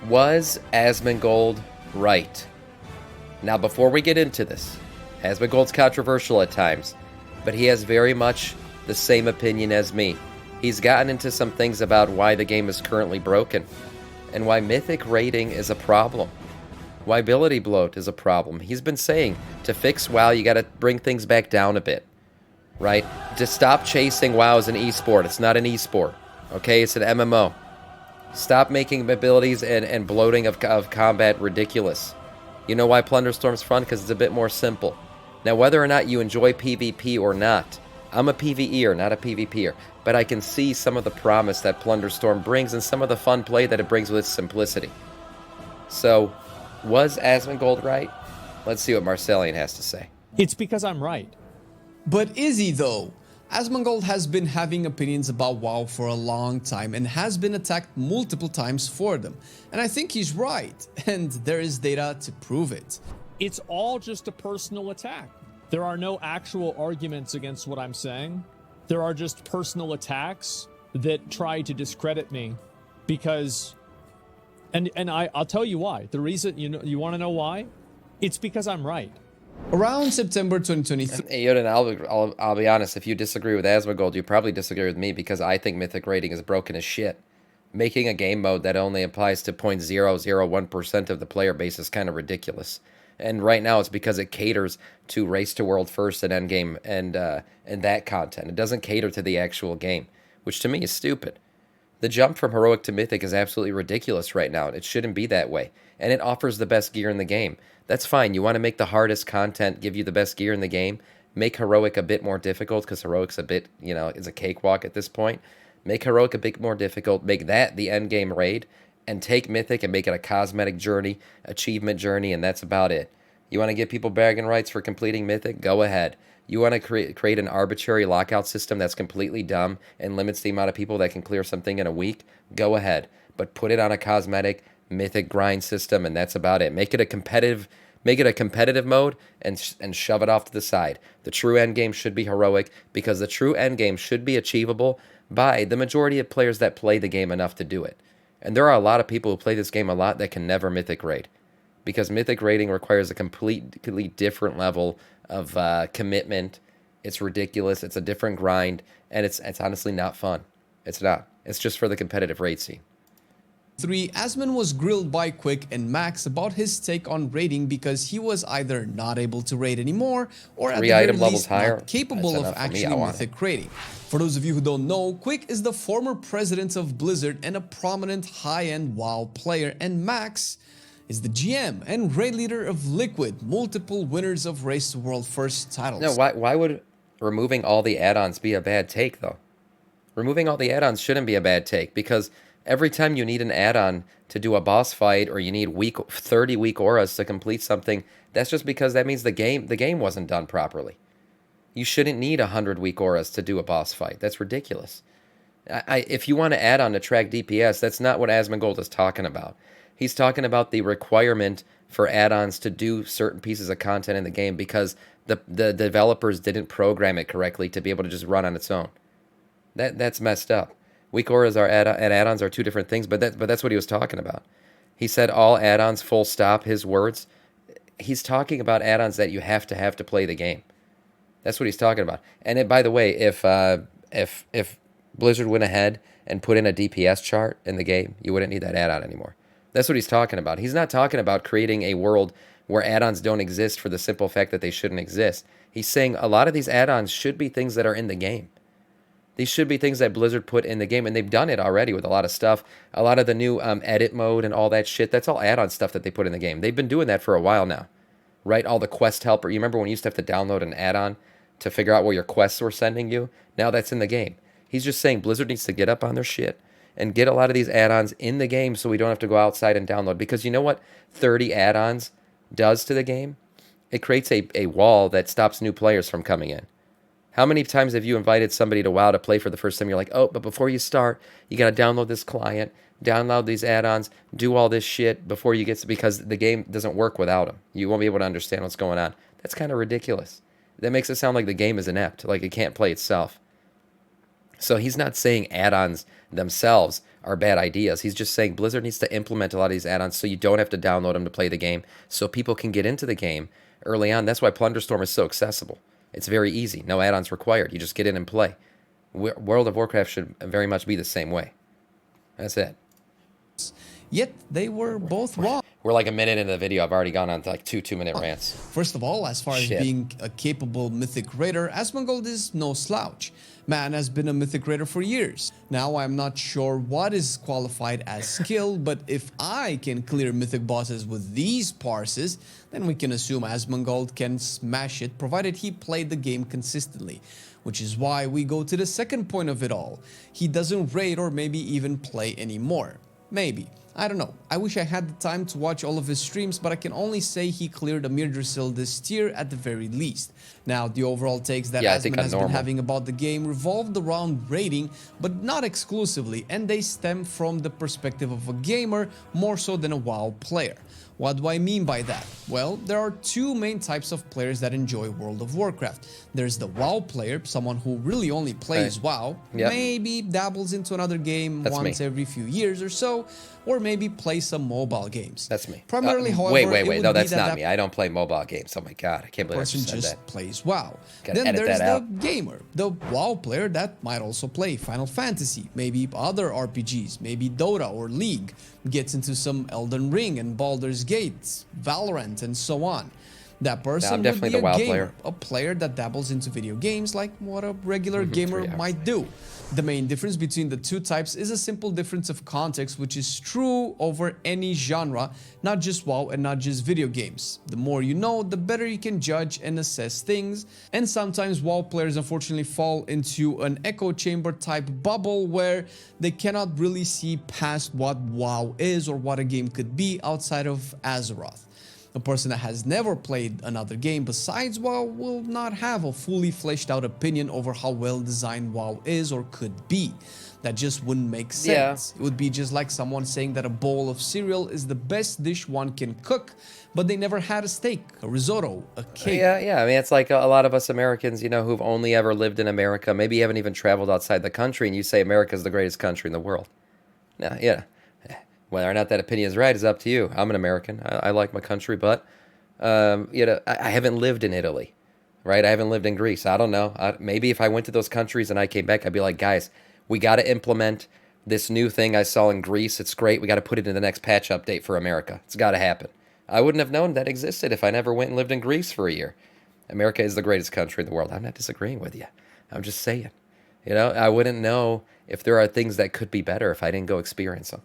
Was Asmongold right? Now, before we get into this, Asmongold's controversial at times, but he has very much the same opinion as me. He's gotten into some things about why the game is currently broken, and why Mythic rating is a problem, why ability bloat is a problem. He's been saying to fix WoW, you gotta bring things back down a bit, right? To stop chasing WoW as an esport. It's not an esport, okay? It's an MMO. Stop making abilities and bloating of combat ridiculous. You know why Plunderstorm's fun? Because it's a bit more simple. Now, whether or not you enjoy PvP or not, I'm a PvEer, not a PvPer, but I can see some of the promise that Plunderstorm brings and some of the fun play that it brings with its simplicity. So, was Asmongold right? Let's see what Marcellian has to say. It's because I'm right. But is he though? Asmongold has been having opinions about WoW for a long time and has been attacked multiple times for them. And I think he's right, and there is data to prove it. It's all just a personal attack. There are no actual arguments against what I'm saying. There are just personal attacks that try to discredit me because, and I'll tell you why. The reason, you want to know why? It's because I'm right. Around September 2023. Hey, Yoda, I'll be honest, if you disagree with Asmongold, you probably disagree with me because I think Mythic rating is broken as shit. Making a game mode that only applies to 0.001% of the player base is kind of ridiculous. And right now it's because it caters to race to world first and endgame and that content. It doesn't cater to the actual game, which to me is stupid. The jump from heroic to mythic is absolutely ridiculous right now. It shouldn't be that way. And it offers the best gear in the game. That's fine. You want to make the hardest content give you the best gear in the game. Make heroic a bit more difficult because heroic's a bit, is a cakewalk at this point. Make heroic a bit more difficult. Make that the end game raid. And take mythic and make it a cosmetic journey, achievement journey, and that's about it. You want to give people bragging rights for completing mythic? Go ahead. You want to create an arbitrary lockout system that's completely dumb and limits the amount of people that can clear something in a week? Go ahead. But put it on a cosmetic mythic grind system, and that's about it. Make it a competitive mode and shove it off to the side. The true end game should be heroic because the true end game should be achievable by the majority of players that play the game enough to do it. And there are a lot of people who play this game a lot that can never mythic raid because mythic raiding requires a completely different level of commitment. It's ridiculous. It's a different grind, and it's honestly not fun. It's not. It's just for the competitive raid scene. Asmon was grilled by Quick and Max about his take on raiding because he was either not able to raid anymore or at the very least not capable of actually mythic raiding. For those of you who don't know, Quick is the former president of Blizzard and a prominent high-end WoW player, and Max is the GM and raid leader of Liquid, multiple winners of Race to World First titles. No, why would removing all the add-ons be a bad take, though? Removing all the add-ons shouldn't be a bad take because every time you need an add-on to do a boss fight or you need 30 weak auras to complete something, that's just because that means the game wasn't done properly. You shouldn't need 100 weak auras to do a boss fight. That's ridiculous. If you want to add on to track DPS, that's not what Asmongold is talking about. He's talking about the requirement for add-ons to do certain pieces of content in the game because the developers didn't program it correctly to be able to just run on its own. That's messed up. Weak auras and add-ons are two different things, but that's what he was talking about. He said all add-ons, full stop, his words. He's talking about add-ons that you have to play the game. That's what he's talking about. And by the way, if Blizzard went ahead and put in a DPS chart in the game, you wouldn't need that add-on anymore. That's what he's talking about. He's not talking about creating a world where add-ons don't exist for the simple fact that they shouldn't exist. He's saying a lot of these add-ons should be things that are in the game. These should be things that Blizzard put in the game, and they've done it already with a lot of stuff. A lot of the new edit mode and all that shit, that's all add-on stuff that they put in the game. They've been doing that for a while now, right? All the quest helper. You remember when you used to have to download an add-on to figure out where your quests were sending you? Now that's in the game. He's just saying Blizzard needs to get up on their shit and get a lot of these add-ons in the game so we don't have to go outside and download. Because you know what 30 add-ons does to the game? It creates a wall that stops new players from coming in. How many times have you invited somebody to WoW to play for the first time? You're like, oh, but before you start, you got to download this client, download these add-ons, do all this shit before you get to, because the game doesn't work without them. You won't be able to understand what's going on. That's kind of ridiculous. That makes it sound like the game is inept, like it can't play itself. So he's not saying add-ons themselves are bad ideas. He's just saying Blizzard needs to implement a lot of these add-ons so you don't have to download them to play the game, so people can get into the game early on. That's why Plunderstorm is so accessible. It's very easy. No add-ons required. You just get in and play. World of Warcraft should very much be the same way. That's it. Yet they were both wrong. We're like a minute into the video. I've already gone on to like two-minute rants. First of all, as far as being a capable Mythic raider, Asmongold is no slouch. Man has been a Mythic raider for years. Now, I'm not sure what is qualified as skill, but if I can clear Mythic bosses with these parses, then we can assume Asmongold can smash it, provided he played the game consistently. Which is why we go to the second point of it all. He doesn't raid or maybe even play anymore. Maybe. I don't know. I wish I had the time to watch all of his streams, but I can only say he cleared a Mirdrasil this tier at the very least. Now, the overall takes that Asmon has been having about the game revolved around raiding, but not exclusively, and they stem from the perspective of a gamer more so than a WoW player. What do I mean by that? Well, there are two main types of players that enjoy World of Warcraft. There's the WoW player, someone who really only plays WoW, maybe dabbles into another game once every few years or so, or maybe play some mobile games. That's me. Primarily, however, wait. No, that's not me. I don't play mobile games. Oh my god, I can't believe I just said that. Plays WoW. Then there's the gamer, the WoW player that might also play Final Fantasy, maybe other RPGs, maybe Dota or League, gets into some Elden Ring and Baldur's Gate, Valorant, and so on. That person would be a gamer, a player that dabbles into video games like what a regular gamer might do. The main difference between the two types is a simple difference of context, which is true over any genre, not just WoW and not just video games. The more you know, the better you can judge and assess things, and sometimes WoW players unfortunately fall into an echo chamber type bubble where they cannot really see past what WoW is or what a game could be outside of Azeroth. A person that has never played another game besides WoW will not have a fully fleshed out opinion over how well designed WoW is or could be. That just wouldn't make sense. It would be just like someone saying that a bowl of cereal is the best dish one can cook, but they never had a steak, a risotto, a cake. Yeah. I mean, it's like a lot of us Americans, you know, who've only ever lived in America, maybe haven't even traveled outside the country, and you say America's the greatest country in the world. Whether or not that opinion is right is up to you. I'm an American. I like my country, but you know, I haven't lived in Italy, right? I haven't lived in Greece. I don't know. Maybe if I went to those countries and I came back, I'd be like, guys, we got to implement this new thing I saw in Greece. It's great. We got to put it in the next patch update for America. It's got to happen. I wouldn't have known that existed if I never went and lived in Greece for a year. America is the greatest country in the world. I'm not disagreeing with you. I'm just saying. You know, I wouldn't know if there are things that could be better if I didn't go experience them.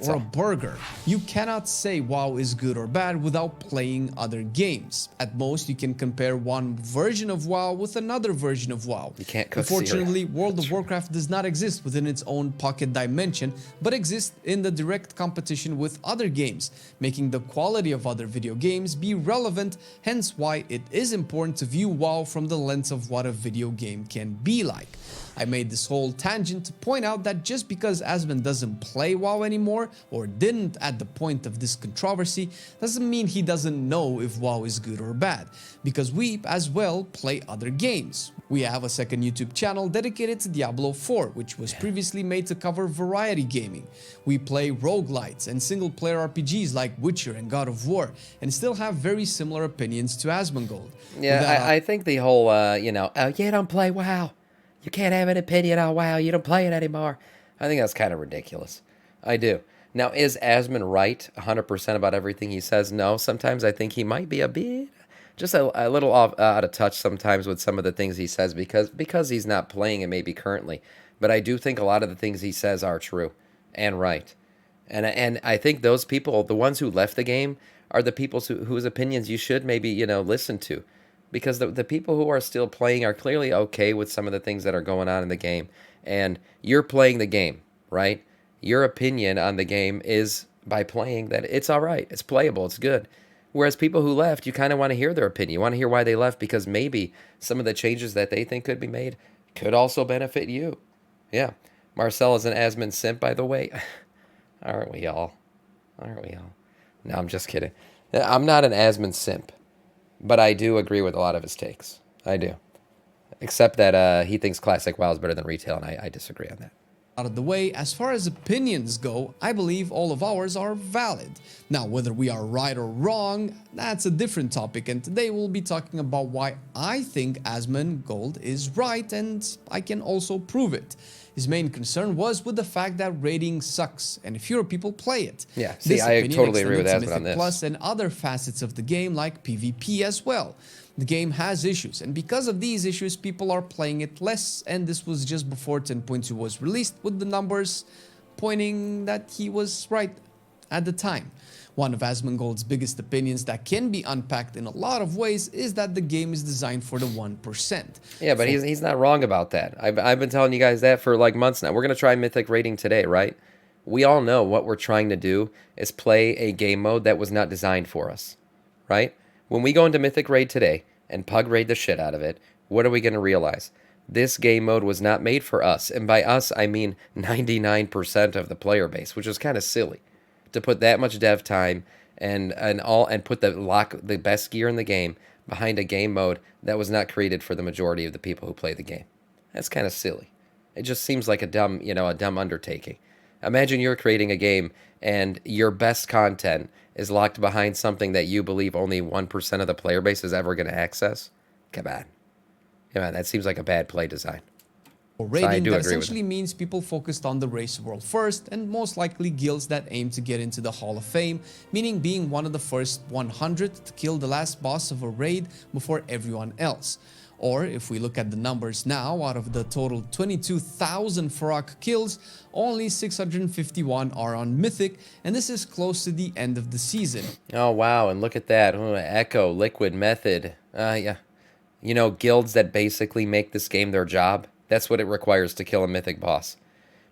Or a burger. You cannot say WoW is good or bad without playing other games. At most, you can compare one version of WoW with another version of WoW. You can't cook Unfortunately, World of Warcraft does not exist within its own pocket dimension, but exists in the direct competition with other games, making the quality of other video games be relevant, hence why it is important to view WoW from the lens of what a video game can be like. I made this whole tangent to point out that just because Asmon doesn't play WoW anymore, or didn't at the point of this controversy, doesn't mean he doesn't know if WoW is good or bad, because we as well play other games. We have a second YouTube channel dedicated to Diablo 4, which was previously made to cover variety gaming. We play roguelites and single-player RPGs like Witcher and God of War, and still have very similar opinions to Asmongold. Yeah, I think the whole, you don't play WoW. You can't have an opinion on WoW. You don't play it anymore. I think that's kind of ridiculous. I do. Now, is Asmon right 100% about everything he says? No. Sometimes I think he might be a bit, just a little out of touch sometimes with some of the things he says because he's not playing it maybe currently. But I do think a lot of the things he says are true and right. And I think those people, the ones who left the game, are the people whose opinions you should maybe, listen to. Because the people who are still playing are clearly okay with some of the things that are going on in the game. And you're playing the game, right? Your opinion on the game is by playing that it's all right. It's playable. It's good. Whereas people who left, you kind of want to hear their opinion. You want to hear why they left because maybe some of the changes that they think could be made could also benefit you. Yeah. Marcel is an Asmon simp, by the way. Aren't we all? No, I'm just kidding. I'm not an Asmon simp. But I do agree with a lot of his takes. I do. Except that he thinks Classic WoW is better than retail, and I disagree on that. out of the way, as far as opinions go, I believe all of ours are valid. Now, whether we are right or wrong, that's a different topic, and today we'll be talking about why I think Asmongold is right, and I can also prove it. His main concern was with the fact that raiding sucks, and fewer people play it. Yeah, see, I totally agree with Asmon on this. Plus and other facets of the game like PvP as well. The game has issues, and because of these issues, people are playing it less, and this was just before 10.2 was released, with the numbers pointing that he was right at the time. One of Asmongold's biggest opinions that can be unpacked in a lot of ways is that the game is designed for the 1%. Yeah, but he's not wrong about that. I've been telling you guys that for like months now. We're going to try Mythic rating today, right? We all know what we're trying to do is play a game mode that was not designed for us, right? When we go into Mythic Raid today and pug raid the shit out of it, what are we going to realize? This game mode was not made for us. And by us, I mean 99% of the player base, which is kind of silly to put that much dev time and put the best gear in the game behind a game mode that was not created for the majority of the people who play the game. That's kind of silly. It just seems like a dumb undertaking. Imagine you're creating a game and your best content is locked behind something that you believe only 1% of the player base is ever going to access. Come on. Come on, that seems like a bad play design. Raiding that essentially means people focused on the race world first, and most likely guilds that aim to get into the Hall of Fame, meaning being one of the first 100 to kill the last boss of a raid before everyone else. Or if we look at the numbers now, out of the total 22,000 Farok kills, only 651 are on Mythic, and this is close to the end of the season. Oh wow, and look at that. Echo, Liquid, Method. Yeah. You know, guilds that basically make this game their job. That's what it requires to kill a Mythic boss.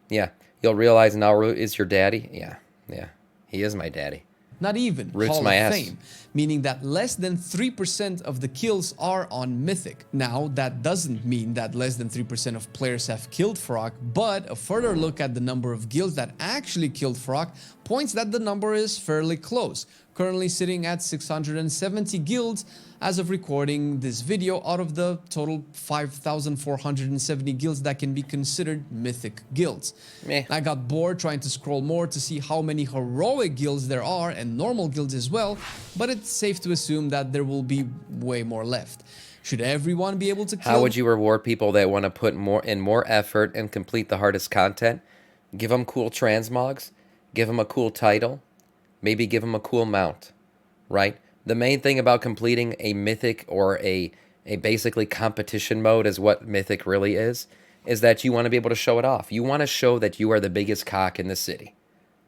Yeah, you'll realize Nauru is your daddy. Yeah, he is my daddy. Not even Roots Hall my of ass. Fame, meaning that less than 3% of the kills are on Mythic. Now, that doesn't mean that less than 3% of players have killed Farok, but a further look at the number of guilds that actually killed Farok points that the number is fairly close, currently sitting at 670 guilds as of recording this video out of the total 5,470 guilds that can be considered Mythic guilds. Meh. I got bored trying to scroll more to see how many heroic guilds there are and normal guilds as well, but it's safe to assume that there will be way more left. Should everyone be able to kill? How would you reward people that want to put more effort and complete the hardest content? Give them cool transmogs, give them a cool title, maybe give them a cool mount, right? The main thing about completing a Mythic or a basically competition mode is what Mythic really is that you want to be able to show it off. You want to show that you are the biggest cock in the city,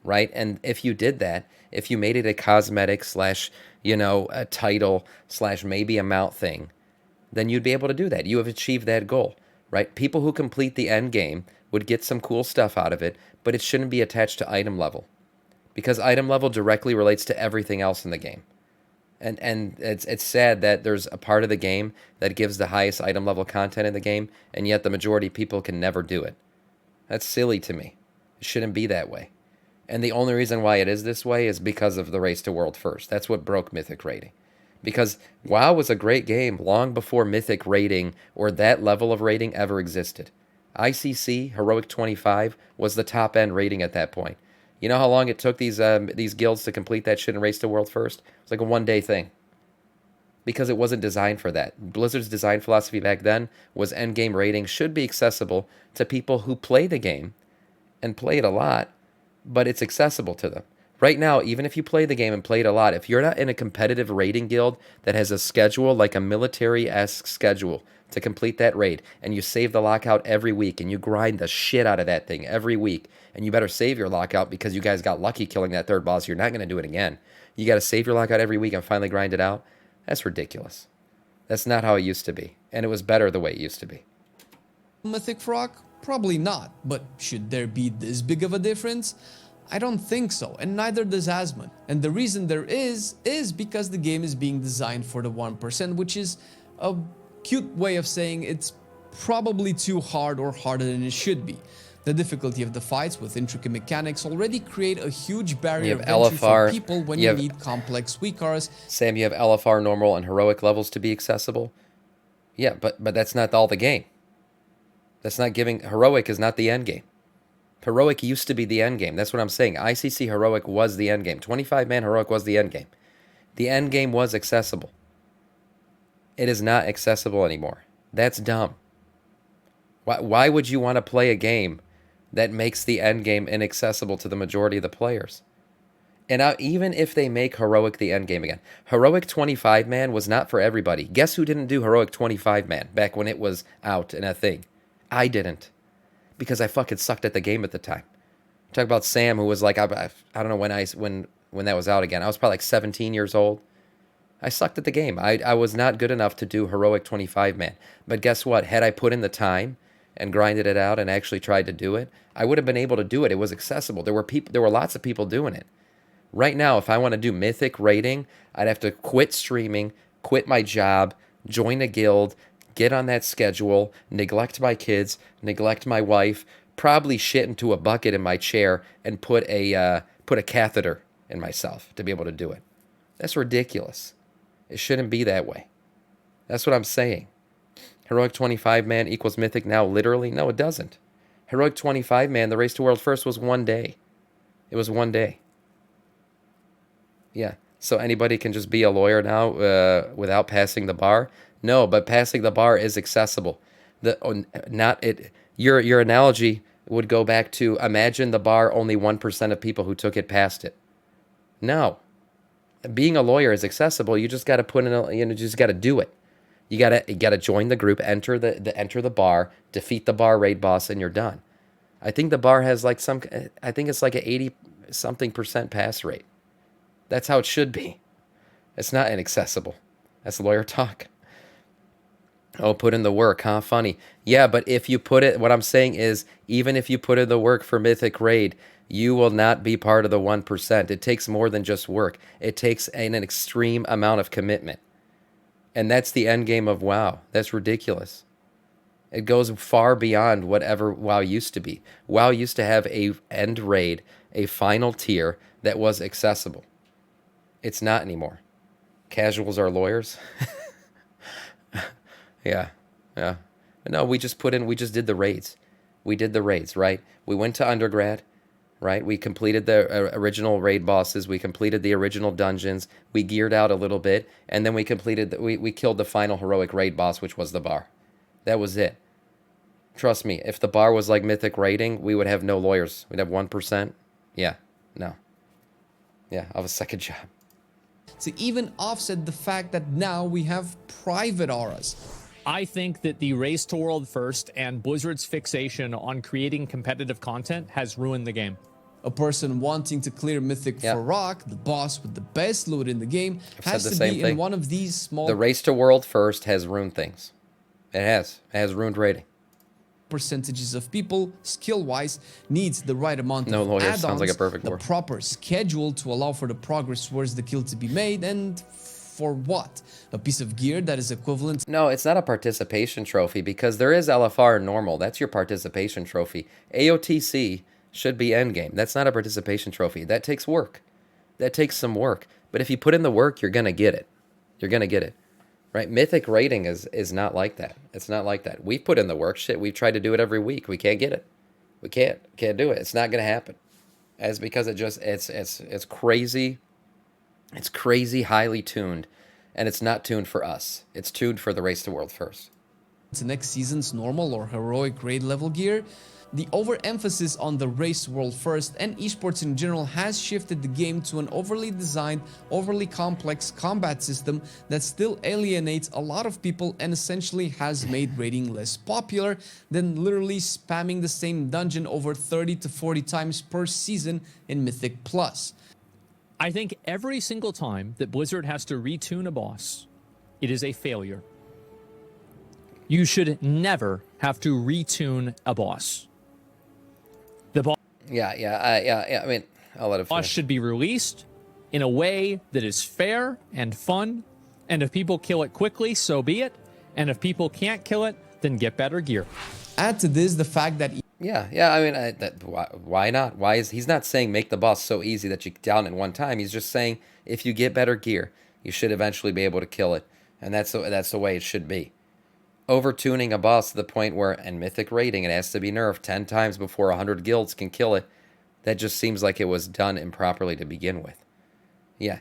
right? And if you did that, if you made it a cosmetic slash, a title slash maybe a mount thing, then you'd be able to do that. You have achieved that goal, right? People who complete the end game would get some cool stuff out of it, but it shouldn't be attached to item level, because item level directly relates to everything else in the game. And it's sad that there's a part of the game that gives the highest item level content in the game, and yet the majority of people can never do it. That's silly to me. It shouldn't be that way. And the only reason why it is this way is because of the race to world first. That's what broke Mythic rating. Because WoW was a great game long before Mythic rating or that level of rating ever existed. ICC, Heroic 25, was the top end rating at that point. You know how long it took these guilds to complete that shit and race to world first? It was like a one-day thing. Because it wasn't designed for that. Blizzard's design philosophy back then was endgame rating should be accessible to people who play the game and play it a lot, but it's accessible to them. Right now, even if you play the game and play it a lot, if you're not in a competitive raiding guild that has a schedule like a military-esque schedule to complete that raid, and you save the lockout every week, and you grind the shit out of that thing every week, and you better save your lockout because you guys got lucky killing that third boss. You're not going to do it again. You got to save your lockout every week and finally grind it out. That's ridiculous. That's not how it used to be, and it was better the way it used to be. Mythic Farok? Probably not, but should there be this big of a difference? I don't think so, and neither does Asmon. And the reason there is because the game is being designed for the 1%, which is a cute way of saying it's probably too hard or harder than it should be. The difficulty of the fights with intricate mechanics already create a huge barrier of entry for people when you need complex weakars. Sam, you have LFR, normal, and heroic levels to be accessible. Yeah, but that's not all the game. That's not giving... Heroic is not the end game. Heroic used to be the end game. That's what I'm saying. ICC Heroic was the end game. 25-man Heroic was the end game. The end game was accessible. It is not accessible anymore. That's dumb. Why would you want to play a game that makes the end game inaccessible to the majority of the players? And even if they make Heroic the end game again, Heroic 25-man was not for everybody. Guess who didn't do Heroic 25-man back when it was out and a thing? I didn't. Because I fucking sucked at the game at the time. Talk about Sam, who was like, I don't know when that was out again. I was probably like 17 years old. I sucked at the game. I was not good enough to do Heroic 25-man. But guess what? Had I put in the time and grinded it out and actually tried to do it, I would have been able to do it. It was accessible. There were lots of people doing it. Right now, if I want to do Mythic raiding, I'd have to quit streaming, quit my job, join a guild, get on that schedule, neglect my kids, neglect my wife, probably shit into a bucket in my chair, and put a catheter in myself to be able to do it. That's ridiculous. It shouldn't be that way. That's what I'm saying. Heroic 25-man equals Mythic now, literally? No, it doesn't. Heroic 25-man, the race to world first was 1 day. It was 1 day. Yeah. So anybody can just be a lawyer now without passing the bar? No, but passing the bar is accessible. Your analogy would go back to imagine the bar only 1% of people who took it passed it. No. Being a lawyer is accessible. You just got to put in you just got to do it. You got to join the group, enter the bar, defeat the bar raid boss, and you're done. I think the bar has I think it's like an 80-something% pass rate. That's how it should be. It's not inaccessible. That's lawyer talk. Oh, put in the work, huh? Funny. Yeah, but if you put it, what I'm saying is, even if you put in the work for Mythic Raid, you will not be part of the 1%. It takes more than just work. It takes an extreme amount of commitment. And that's the end game of WoW. That's ridiculous. It goes far beyond whatever WoW used to be. WoW used to have a end raid, a final tier that was accessible. It's not anymore. Casuals are lawyers. Yeah. No, we just did the raids. We did the raids, right? We went to undergrad, right? We completed the original raid bosses. We completed the original dungeons. We geared out a little bit, and then we killed the final heroic raid boss, which was the bar. That was it. Trust me, if the bar was like Mythic raiding, we would have no lawyers. We'd have 1%. Yeah, no. Yeah, I'll have a second job. To even offset the fact that now we have private auras. I think that the race to world first and Blizzard's fixation on creating competitive content has ruined the game. A person wanting to clear Mythic for Rock, the boss with the best loot in the game, has to be in one of these small... The race to world first has ruined things. It has ruined raiding. Percentages of people, skill-wise, needs the right amount of add-ons, sounds like a perfect the proper schedule to allow for the progress towards the kill to be made, and for what? A piece of gear that is equivalent... No, it's not a participation trophy, because there is LFR normal. That's your participation trophy. AOTC should be endgame. That's not a participation trophy. That takes work. That takes some work. But if you put in the work, you're going to get it. You're going to get it. Right? Mythic rating is not like that. It's not like that. We've put in the work. Shit, we've tried to do it every week. We can't get it. We can't do it. It's not going to happen. As because it's crazy. It's crazy highly tuned, and it's not tuned for us. It's tuned for the race to world first. To next season's normal or heroic raid level gear, the overemphasis on the race world first and esports in general has shifted the game to an overly designed, overly complex combat system that still alienates a lot of people and essentially has made raiding less popular than literally spamming the same dungeon over 30 to 40 times per season in Mythic Plus. I think every single time that Blizzard has to retune a boss, it is a failure. You should never have to retune a boss. The boss I mean, I'll let it finish. Should be released in a way that is fair and fun, and if people kill it quickly, so be it. And if people can't kill it, then get better gear. Add to this the fact that... I mean, why not? He's not saying make the boss so easy that you down in one time. He's just saying if you get better gear, you should eventually be able to kill it, and that's the way it should be. Over-tuning a boss to the point where, and Mythic rating, it has to be nerfed 10 times before 100 guilds can kill it. That just seems like it was done improperly to begin with. Yeah.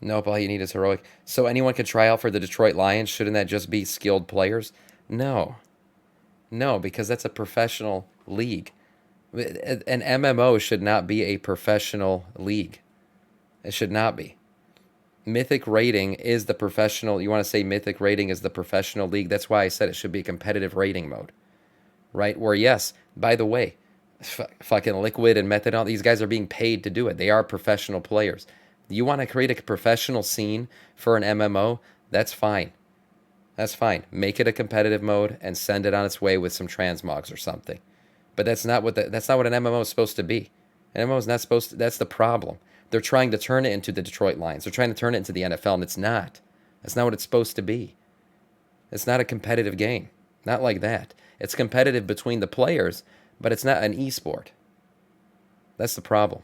Nope, all you need is heroic. So anyone can try out for the Detroit Lions? Shouldn't that just be skilled players? No. No, because that's a professional league. An MMO should not be a professional league. It should not be. Mythic rating is the professional. You want to say Mythic rating is the professional league? That's why I said it should be a competitive rating mode. Right? Where, yes, by the way, fucking Liquid and Method, all these guys are being paid to do it. They are professional players. You want to create a professional scene for an MMO? That's fine. That's fine. Make it a competitive mode and send it on its way with some transmogs or something. But that's not what an MMO is supposed to be. An MMO is not supposed to. That's the problem. They're trying to turn it into the Detroit Lions. They're trying to turn it into the NFL, and it's not. That's not what it's supposed to be. It's not a competitive game. Not like that. It's competitive between the players, but it's not an esport. That's the problem.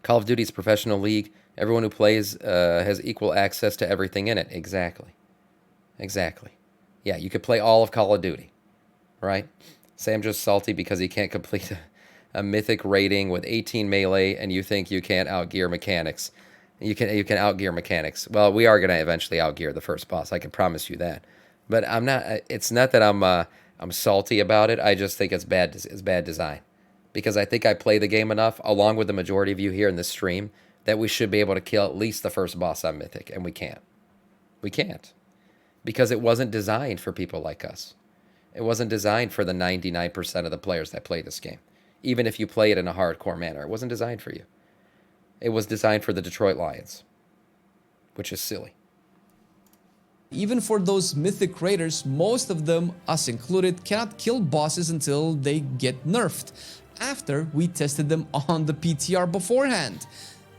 Call of Duty's professional league. Everyone who plays has equal access to everything in it. Exactly. Exactly. Yeah, you could play all of Call of Duty, right? Say I'm just salty because he can't complete a Mythic rating with 18 melee, and you think you can't outgear mechanics. You can outgear mechanics. Well, we are gonna eventually outgear the first boss. I can promise you that. But I'm not. It's not that I'm salty about it. I just think it's bad. It's bad design, because I think I play the game enough, along with the majority of you here in this stream, that we should be able to kill at least the first boss on Mythic, and we can't. We can't, because it wasn't designed for people like us. It wasn't designed for the 99% of the players that play this game. Even if you play it in a hardcore manner, it wasn't designed for you. It was designed for the Detroit Lions, which is silly. Even for those Mythic raiders, most of them, us included, cannot kill bosses until they get nerfed, after we tested them on the PTR beforehand.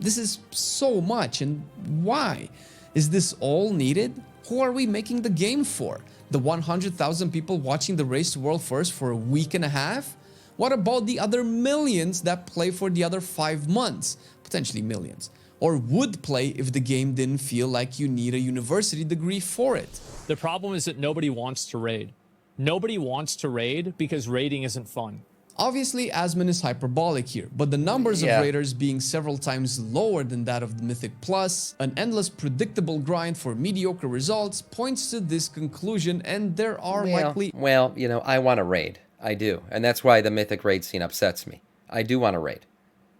This is so much, and why? Is this all needed? Who are we making the game for? The 100,000 people watching the Race to World First for a week and a half? What about the other millions that play for the other 5 months? Potentially millions. Or would play if the game didn't feel like you need a university degree for it. The problem is that nobody wants to raid. Nobody wants to raid because raiding isn't fun. Obviously, Asmon is hyperbolic here, but the numbers of raiders being several times lower than that of the Mythic Plus, an endless predictable grind for mediocre results, points to this conclusion, and there are likely... Well, you know, I want to raid. I do. And that's why the Mythic raid scene upsets me. I do want to raid.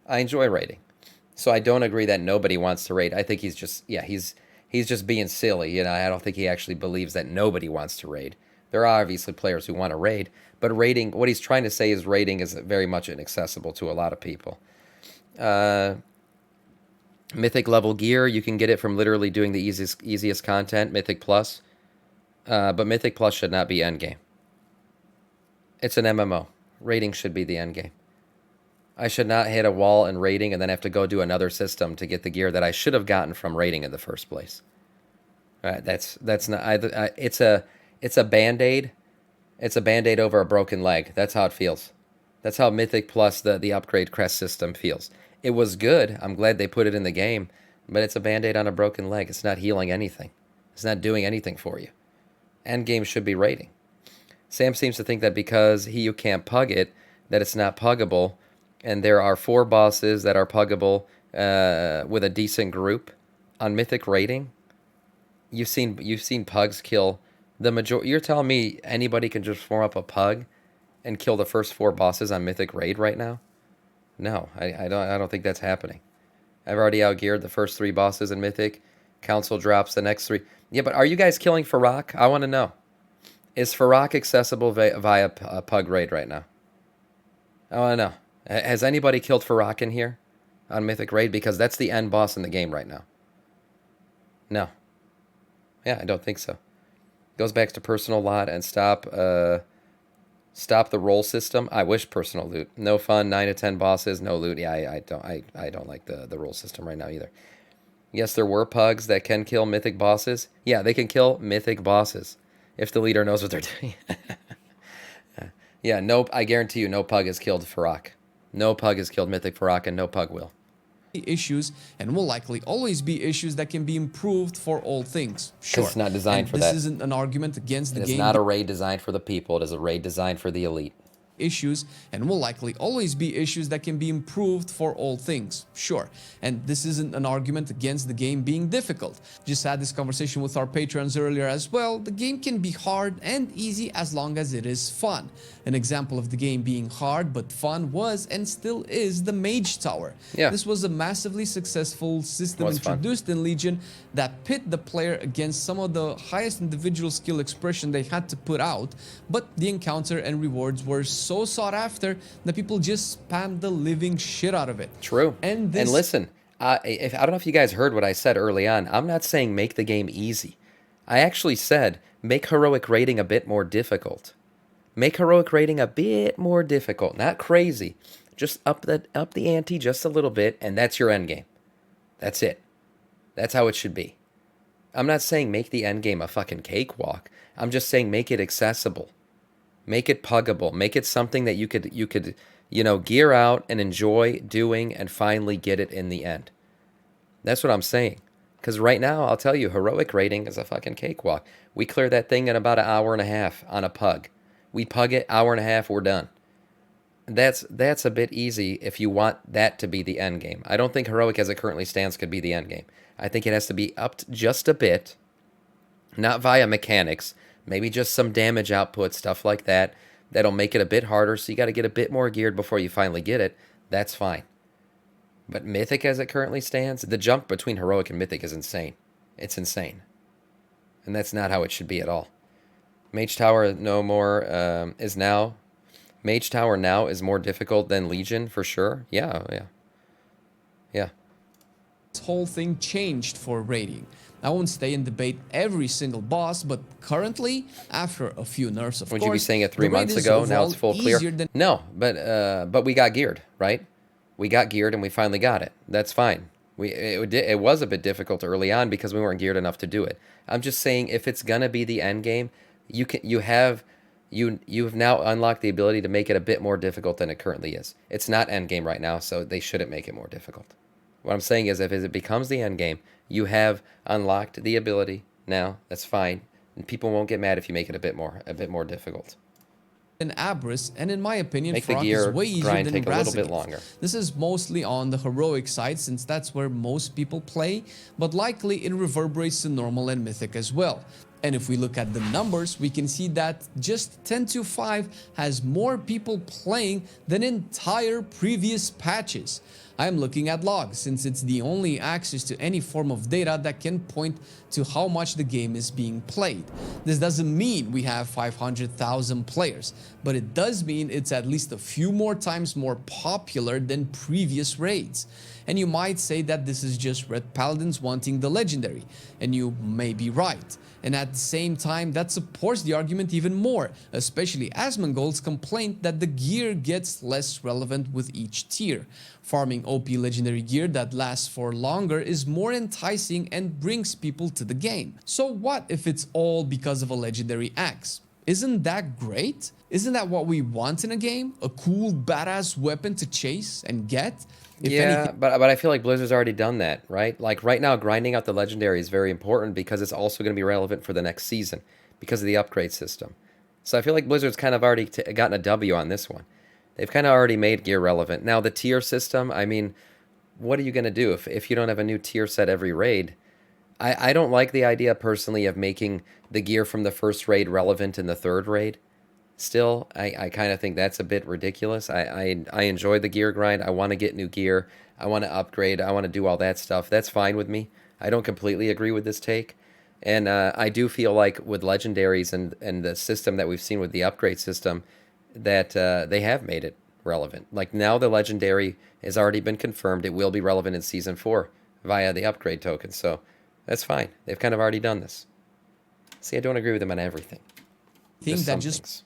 I enjoy raiding. So I don't agree that nobody wants to raid. I think he's just, he's just being silly. You know, I don't think he actually believes that nobody wants to raid. There are obviously players who want to raid, but raiding, what he's trying to say is raiding is very much inaccessible to a lot of people. Mythic level gear, you can get it from literally doing the easiest content, Mythic Plus. But Mythic Plus should not be endgame. It's an MMO. Raiding should be the endgame. I should not hit a wall in raiding and then have to go do another system to get the gear that I should have gotten from raiding in the first place. All right, that's not. It's a band-aid. It's a band-aid over a broken leg. That's how it feels. That's how Mythic Plus, the upgrade crest system, feels. It was good. I'm glad they put it in the game, but it's a band-aid on a broken leg. It's not healing anything. It's not doing anything for you. Endgame should be raiding. Sam seems to think that because you can't pug it, that it's not puggable, and there are 4 bosses that are puggable with a decent group on Mythic raiding. You've seen pugs kill the majority. You're telling me anybody can just form up a pug and kill the first 4 bosses on Mythic raid right now? No, I don't think that's happening. I've already outgeared the first 3 bosses in Mythic. Council drops the next 3. Yeah, but are you guys killing Farrak? I want to know. Is Farrak accessible via pug raid right now? I want to know. Has anybody killed Farrak in here on Mythic raid? Because that's the end boss in the game right now. No. Yeah, I don't think so. Goes back to personal lot and stop the roll system. I wish personal loot. No fun. 9 to 10 bosses. No loot. Yeah, I don't like the roll system right now either. Yes, there were pugs that can kill Mythic bosses. Yeah, they can kill Mythic bosses if the leader knows what they're doing. Yeah, nope. I guarantee you, no pug has killed Farrak. No pug has killed Mythic Farrak, and no pug will. issues and will likely always be issues that can be improved for all things. Sure, it's not designed for that. This isn't an argument against the game. It's not a raid designed for the people. It is a raid designed for the elite. Issues and will likely always be issues that can be improved for all things. Sure, and this isn't an argument against the game being difficult. Just had this conversation with our patrons earlier as well. The game can be hard and easy as long as it is fun. An example of the game being hard but fun was and still is the Mage Tower. Yeah. This was a massively successful system introduced in Legion that pit the player against some of the highest individual skill expression they had to put out, but the encounter and rewards were so sought after that people just spammed the living shit out of it. True. And listen, I don't know if you guys heard what I said early on. I'm not saying make the game easy. I actually said make heroic raiding a bit more difficult. Make heroic raiding a bit more difficult. Not crazy. Just up the ante just a little bit, and that's your end game. That's it. That's how it should be. I'm not saying make the end game a fucking cakewalk. I'm just saying make it accessible. Make it puggable. Make it something that you could, gear out and enjoy doing and finally get it in the end. That's what I'm saying. Because right now, I'll tell you, heroic raiding is a fucking cakewalk. We clear that thing in about an hour and a half on a pug. We pug it, hour and a half, we're done. That's a bit easy if you want that to be the end game. I don't think heroic as it currently stands could be the end game. I think it has to be upped just a bit, not via mechanics, maybe just some damage output, stuff like that, that'll make it a bit harder, so you got to get a bit more geared before you finally get it. That's fine. But Mythic as it currently stands, the jump between heroic and Mythic is insane. It's insane. And that's not how it should be at all. Mage Tower Mage Tower now is more difficult than Legion for sure. Yeah. This whole thing changed for raiding. I won't stay and debate every single boss, but currently, after a few nerfs, of course, would you be saying it 3 months ago? Now it's full clear. No, but we got geared, right? We got geared and we finally got it. That's fine. It was a bit difficult early on because we weren't geared enough to do it. I'm just saying if it's gonna be the end game, you've now unlocked the ability to make it a bit more difficult than it currently is. It's not end game right now, so they shouldn't make it more difficult. What I'm saying is if it becomes the end game, you have unlocked the ability now. That's fine, and people won't get mad if you make it a bit more difficult. An Abris, and in my opinion, make the gear is way easier grind than take a little bit longer. This is mostly on the heroic side since that's where most people play, but likely it reverberates to normal and mythic as well. And if we look at the numbers, we can see that just 10-5 has more people playing than entire previous patches. I'm looking at logs since it's the only access to any form of data that can point to how much the game is being played. This doesn't mean we have 500,000 players, but it does mean it's at least a few more times more popular than previous raids. And you might say that this is just Red Paladins wanting the legendary, and you may be right. And at the same time, that supports the argument even more, especially Asmongold's complaint that the gear gets less relevant with each tier. Farming OP legendary gear that lasts for longer is more enticing and brings people to the game. So what if it's all because of a legendary axe? Isn't that great? Isn't that what we want in a game? A cool, badass weapon to chase and get? But I feel like Blizzard's already done that, right? Like right now, grinding out the legendary is very important because it's also going to be relevant for the next season because of the upgrade system. So I feel like Blizzard's kind of already gotten a W on this one. They've kind of already made gear relevant. Now the tier system, I mean, what are you going to do if you don't have a new tier set every raid? I don't like the idea personally of making the gear from the first raid relevant in the third raid. Still, I kind of think that's a bit ridiculous. I enjoy the gear grind. I want to get new gear. I want to upgrade. I want to do all that stuff. That's fine with me. I don't completely agree with this take. And I do feel like with legendaries and the system that we've seen with the upgrade system, that they have made it relevant. Like now the legendary has already been confirmed. It will be relevant in Season 4 via the upgrade token. So that's fine. They've kind of already done this. See, I don't agree with them on everything. Just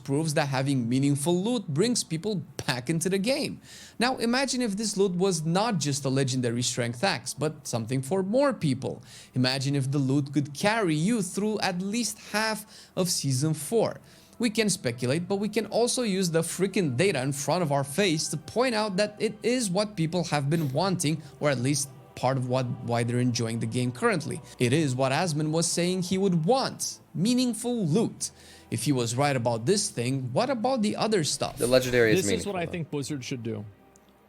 proves that having meaningful loot brings people back into the game. Now imagine if this loot was not just a legendary strength axe, but something for more people. Imagine if the loot could carry you through at least half of Season 4. We can speculate, but we can also use the freaking data in front of our face to point out that it is what people have been wanting, or at least part of why they're enjoying the game currently. It is what Asmon was saying he would want: meaningful loot. If he was right about this thing, what about the other stuff? The legendary is meaningful. This is what I think Blizzard should do.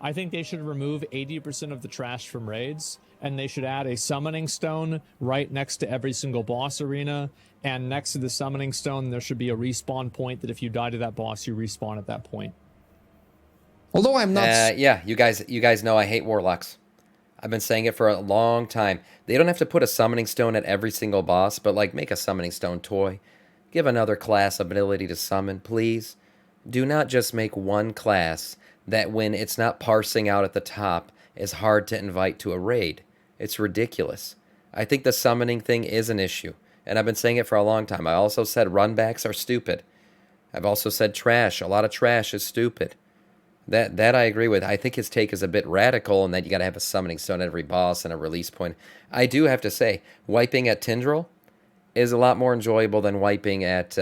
I think they should remove 80% of the trash from raids, and they should add a summoning stone right next to every single boss arena. And next to the summoning stone, there should be a respawn point that if you die to that boss, you respawn at that point. Although I'm not... yeah, you guys know I hate warlocks. I've been saying it for a long time. They don't have to put a summoning stone at every single boss, but like make a summoning stone toy. Give another class ability to summon, please. Do not just make one class that when it's not parsing out at the top is hard to invite to a raid. It's ridiculous. I think the summoning thing is an issue, and I've been saying it for a long time. I also said runbacks are stupid. I've also said trash. A lot of trash is stupid. That I agree with. I think his take is a bit radical in that you got to have a summoning stone at every boss and a release point. I do have to say, wiping at Tindral is a lot more enjoyable than wiping at...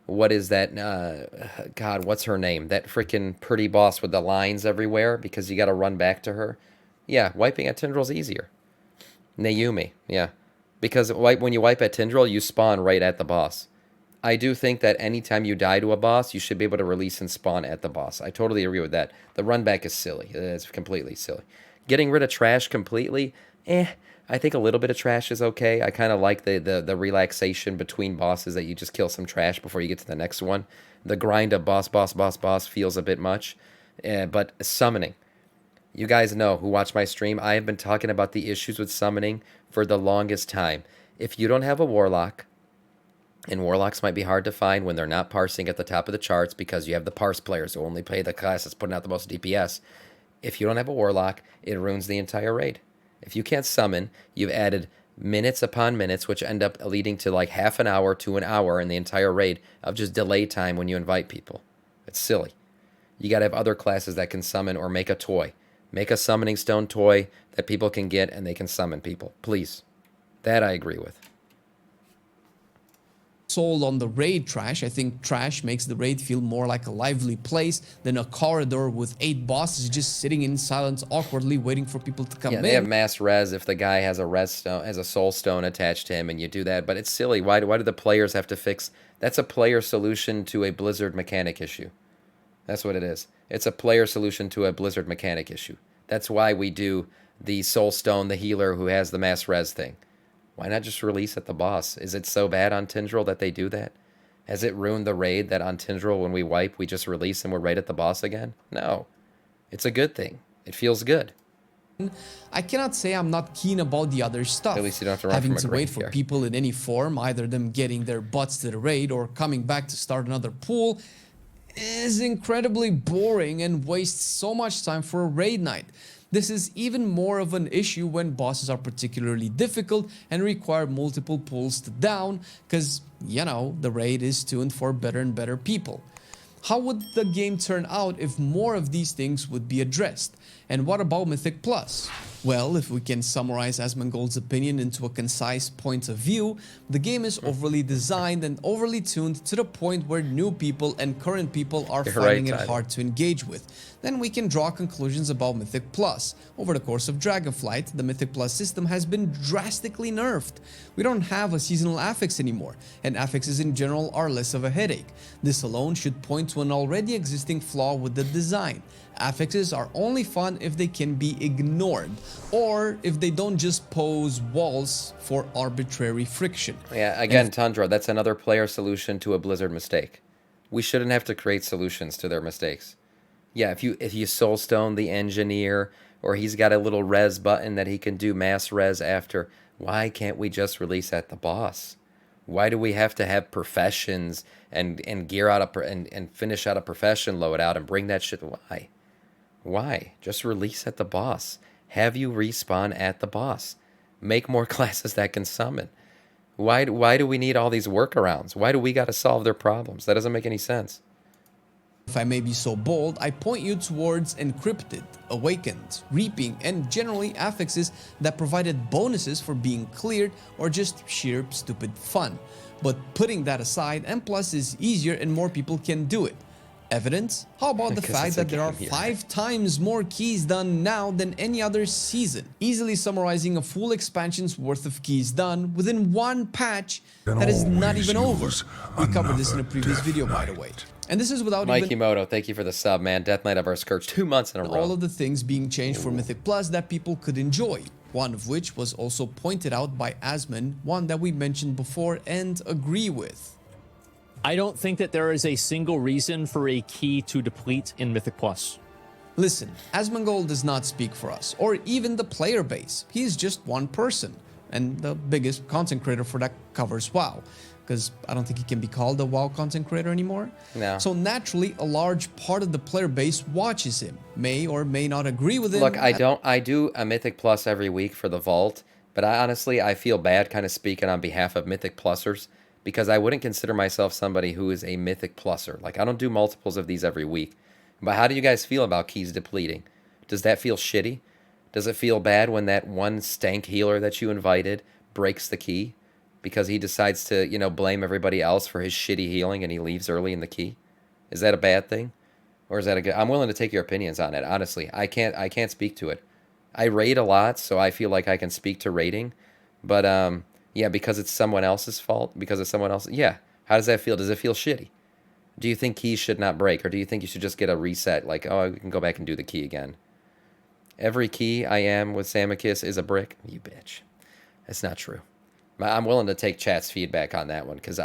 what is that? God, what's her name? That freaking pretty boss with the lines everywhere because you got to run back to her. Yeah, wiping at Tindral's easier. Naomi, yeah. Because when you wipe at Tindral, you spawn right at the boss. I do think that anytime you die to a boss, you should be able to release and spawn at the boss. I totally agree with that. The run back is silly. It's completely silly. Getting rid of trash completely, I think a little bit of trash is okay. I kind of like the relaxation between bosses that you just kill some trash before you get to the next one. The grind of boss feels a bit much. But summoning. You guys know who watch my stream, I have been talking about the issues with summoning for the longest time. If you don't have a warlock, and warlocks might be hard to find when they're not parsing at the top of the charts because you have the parse players who only play the class that's putting out the most DPS. If you don't have a warlock, it ruins the entire raid. If you can't summon, you've added minutes upon minutes, which end up leading to like half an hour to an hour in the entire raid of just delay time when you invite people. It's silly. You got to have other classes that can summon or make a toy. Make a summoning stone toy that people can get and they can summon people. Please. That I agree with. Sold on the raid trash. I think trash makes the raid feel more like a lively place than a corridor with 8 bosses just sitting in silence awkwardly waiting for people to come in. Yeah, they have mass res if the guy has a res stone, has a soul stone attached to him and you do that, but it's silly. Why do the players have to fix? That's a player solution to a Blizzard mechanic issue. That's what it is. It's a player solution to a Blizzard mechanic issue. That's why we do the soul stone, the healer who has the mass res thing. Why not just release at the boss? Is it so bad on Tindral that they do that? Has it ruined the raid that on Tindral when we wipe, we just release and we're right at the boss again? No. It's a good thing. It feels good. I cannot say I'm not keen about the other stuff. At least you don't have to run Having from a to wait for people in any form, either them getting their butts to the raid or coming back to start another pool, is incredibly boring and wastes so much time for a raid night. This is even more of an issue when bosses are particularly difficult and require multiple pulls to down because, you know, the raid is tuned for better and better people. How would the game turn out if more of these things would be addressed? And what about Mythic Plus? Well, if we can summarize Asmongold's opinion into a concise point of view, the game is overly designed and overly tuned to the point where new people and current people are finding it hard to engage with. Then we can draw conclusions about Mythic Plus. Over the course of Dragonflight, the Mythic Plus system has been drastically nerfed. We don't have a seasonal affix anymore, and affixes in general are less of a headache. This alone should point to an already existing flaw with the design. Affixes are only fun if they can be ignored, or if they don't just pose walls for arbitrary friction. Yeah, again, Tundra, that's another player solution to a Blizzard mistake. We shouldn't have to create solutions to their mistakes. Yeah, if you soulstone the engineer, or he's got a little res button that he can do mass res after, why can't we just release at the boss? Why do we have to have professions and gear out and finish out a profession loadout and bring that shit? Why? Why? Just release at the boss. Have you respawn at the boss. Make more classes that can summon. Why do we need all these workarounds? Why do we got to solve their problems? That doesn't make any sense. If I may be so bold, I point you towards Encrypted, Awakened, Reaping, and generally affixes that provided bonuses for being cleared or just sheer stupid fun. But putting that aside, M+ is easier and more people can do it. Evidence? How about the fact that there are 5 times more keys done now than any other season? Easily summarizing a full expansion's worth of keys done within one patch that is not even over. We covered this in a previous video, by the way. And this is without Mikey even Moto, thank you for the sub, man. Death Knight of our Scourge 2 months in a row. all of the things being changed for Mythic Plus that people could enjoy. One of which was also pointed out by Asmon, one that we mentioned before and agree with. I don't think that there is a single reason for a key to deplete in Mythic Plus. Listen, Asmongold does not speak for us, or even the player base. He is just one person, and the biggest content creator for that covers WoW. Because I don't think he can be called a WoW content creator anymore. No. So naturally, a large part of the player base watches him, may or may not agree with him. Look, I do a Mythic Plus every week for the Vault, but I feel bad kind of speaking on behalf of Mythic Plusers, because I wouldn't consider myself somebody who is a Mythic Pluser. Like, I don't do multiples of these every week. But how do you guys feel about keys depleting? Does that feel shitty? Does it feel bad when that one stank healer that you invited breaks the key? Because he decides to, you know, blame everybody else for his shitty healing and he leaves early in the key? Is that a bad thing? Or is that a good... I'm willing to take your opinions on it, honestly. I can't speak to it. I raid a lot, so I feel like I can speak to raiding. But, yeah, because it's someone else's fault? Because it's someone else... Yeah. How does that feel? Does it feel shitty? Do you think keys should not break? Or do you think you should just get a reset? Like, oh, we can go back and do the key again. Every key I am with Samiccus is a brick? You bitch. That's not true. I'm willing to take chat's feedback on that one because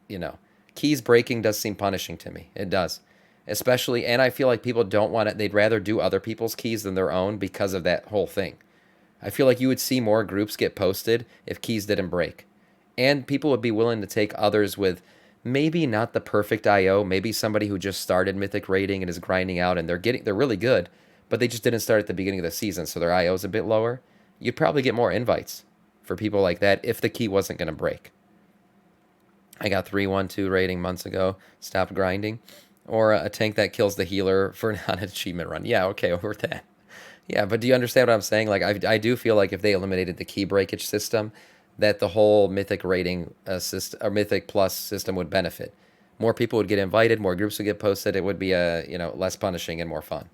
you know, keys breaking does seem punishing to me. It does. Especially, and I feel like people don't want it. They'd rather do other people's keys than their own because of that whole thing. I feel like you would see more groups get posted if keys didn't break. And people would be willing to take others with maybe not the perfect IO, maybe somebody who just started Mythic raiding and is grinding out and they're really good, but they just didn't start at the beginning of the season, so their IO is a bit lower. You'd probably get more invites for people like that if the key wasn't going to break. I got 3-1-2 rating months ago, stopped grinding. Or a tank that kills the healer for not an achievement run. Yeah, okay, over that. Yeah, but do you understand what I'm saying? Like, I do feel like if they eliminated the key breakage system, that the whole Mythic rating system, or Mythic Plus system would benefit. More people would get invited, more groups would get posted, it would be, less punishing and more fun.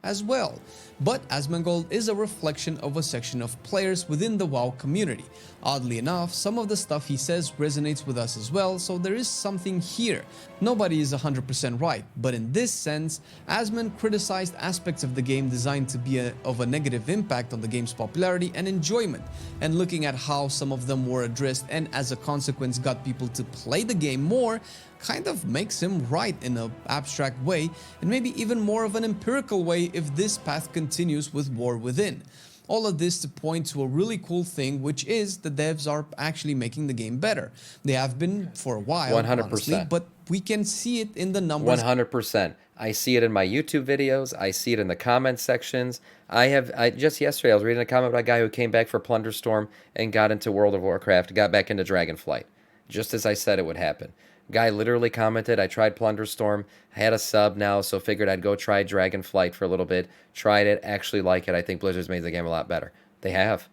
As well. But Asmongold is a reflection of a section of players within the WoW community. Oddly enough, some of the stuff he says resonates with us as well, so there is something here. Nobody is 100% right, but in this sense, Asmon criticized aspects of the game designed to be of a negative impact on the game's popularity and enjoyment, and looking at how some of them were addressed and as a consequence got people to play the game more, kind of makes him right in an abstract way, and maybe even more of an empirical way if this path continues with War Within. All of this to point to a really cool thing, which is the devs are actually making the game better. They have been for a while, 100%. Honestly, but we can see it in the numbers. 100%. I see it in my YouTube videos. I see it in the comment sections. Just yesterday I was reading a comment about a guy who came back for Plunderstorm and got into World of Warcraft, got back into Dragonflight, just as I said it would happen. Guy literally commented, I tried Plunderstorm, had a sub now, so figured I'd go try Dragonflight for a little bit. Tried it, actually like it. I think Blizzard's made the game a lot better. They have.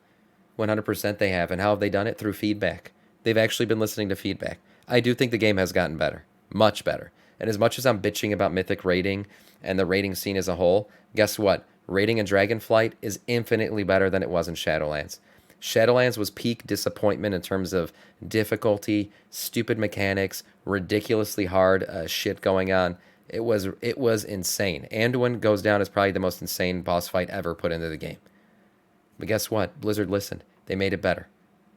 100% they have. And how have they done it? Through feedback. They've actually been listening to feedback. I do think the game has gotten better. Much better. And as much as I'm bitching about Mythic raiding and the raiding scene as a whole, guess what? Raiding in Dragonflight is infinitely better than it was in Shadowlands. Shadowlands was peak disappointment in terms of difficulty, stupid mechanics, ridiculously hard shit going on. It was insane. Anduin goes down as probably the most insane boss fight ever put into the game. But guess what? Blizzard listened. They made it better.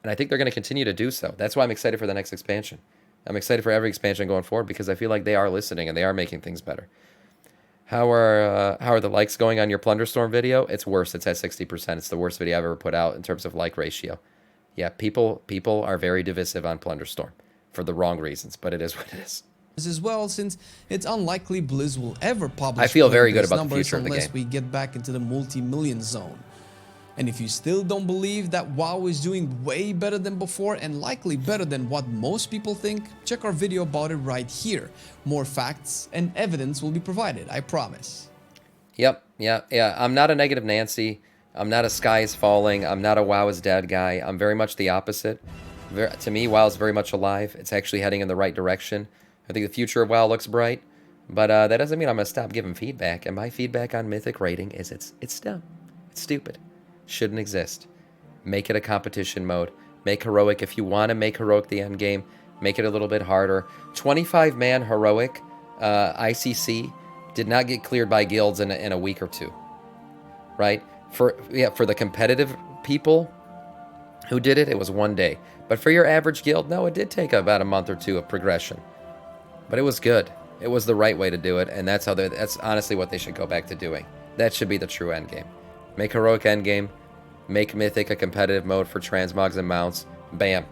And I think they're going to continue to do so. That's why I'm excited for the next expansion. I'm excited for every expansion going forward because I feel like they are listening and they are making things better. How are the likes going on your Plunderstorm video? It's worse. It's at 60%. It's the worst video I've ever put out in terms of like ratio. Yeah, people are very divisive on Plunderstorm for the wrong reasons, but it is what it is. As well, since it's unlikely Blizz will ever publish. I feel very good about the future of the game unless we get back into the multi-million zone. And if you still don't believe that WoW is doing way better than before and likely better than what most people think, check our video about it right here. More facts and evidence will be provided, I promise. Yep, yeah. I'm not a negative Nancy. I'm not a sky is falling. I'm not a WoW is dead guy. I'm very much the opposite. To me, WoW is very much alive. It's actually heading in the right direction. I think the future of WoW looks bright. But that doesn't mean I'm going to stop giving feedback. And my feedback on Mythic rating is it's dumb. It's stupid. Shouldn't exist. Make it a competition mode. Make heroic. If you want to make heroic the end game, make it a little bit harder. 25-man heroic ICC did not get cleared by guilds in a week or two. Right? For the competitive people who did it, it was 1 day. But for your average guild, no, it did take about a month or two of progression. But it was good. It was the right way to do it, and that's honestly what they should go back to doing. That should be the true endgame. Make heroic endgame, make Mythic a competitive mode for transmogs and mounts. Bam.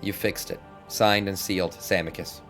You fixed it. Signed and sealed, Samiccus.